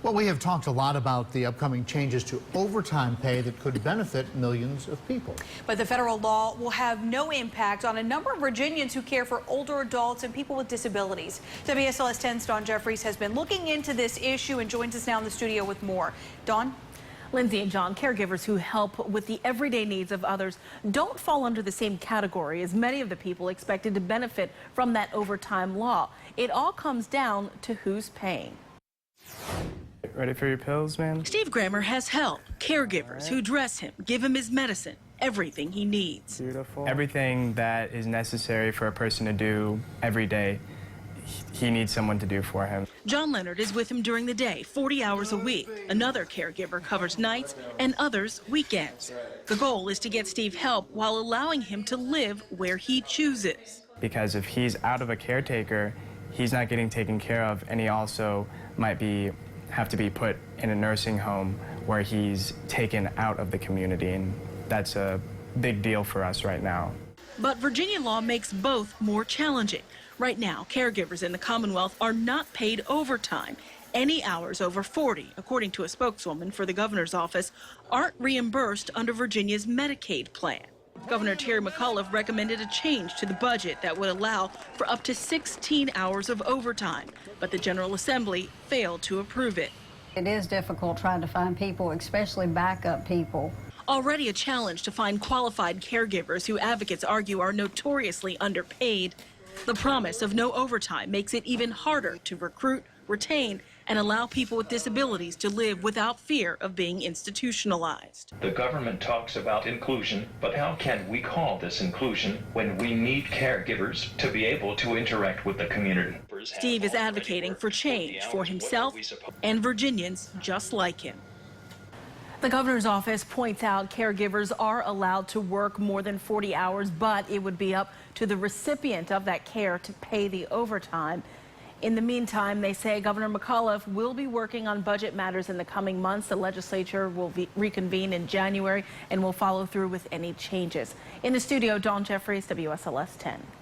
Well, we have talked a lot about the upcoming changes to overtime pay that could benefit millions of people. But the federal law will have no impact on a number of Virginians who care for older adults and people with disabilities. WSLS 10's Dawn Jeffries has been looking into this issue and joins us now in the studio with more. Dawn? Lindsay and John, caregivers who help with the everyday needs of others don't fall under the same category as many of the people expected to benefit from that overtime law. It all comes down to who's paying. Ready for your pills, man? Steve Grammer has help. Caregivers who dress him, give him his medicine, everything he needs. Beautiful. Everything that is necessary for a person to do every day, he needs someone to do for him. John Leonard is with him during the day, 40 hours a week. Another caregiver covers nights and others weekends. The goal is to get Steve help while allowing him to live where he chooses. Because if he's out of a caretaker, he's not getting taken care of, and he also might have to be put in a nursing home where he's taken out of the community, and that's a big deal for us right now. But Virginia law makes both more challenging. Right now, caregivers in the Commonwealth are not paid overtime. Any hours over 40, according to a spokeswoman for the governor's office, aren't reimbursed under Virginia's Medicaid plan. Governor Terry McAuliffe recommended a change to the budget that would allow for up to 16 hours of overtime, but the General Assembly failed to approve it. It is difficult trying to find people, especially backup people. Already a challenge to find qualified caregivers who advocates argue are notoriously underpaid. The promise of no overtime makes it even harder to recruit, retain, and allow people with disabilities to live without fear of being institutionalized. The government talks about inclusion, but how can we call this inclusion when we need caregivers to be able to interact with the community? Steve is advocating for change for himself and Virginians just like him. The governor's office points out caregivers are allowed to work more than 40 hours, but it would be up to the recipient of that care to pay the overtime. In the meantime, they say Governor McAuliffe will be working on budget matters in the coming months. The legislature will reconvene in January and will follow through with any changes. In the studio, Dawn Jeffries, WSLS 10.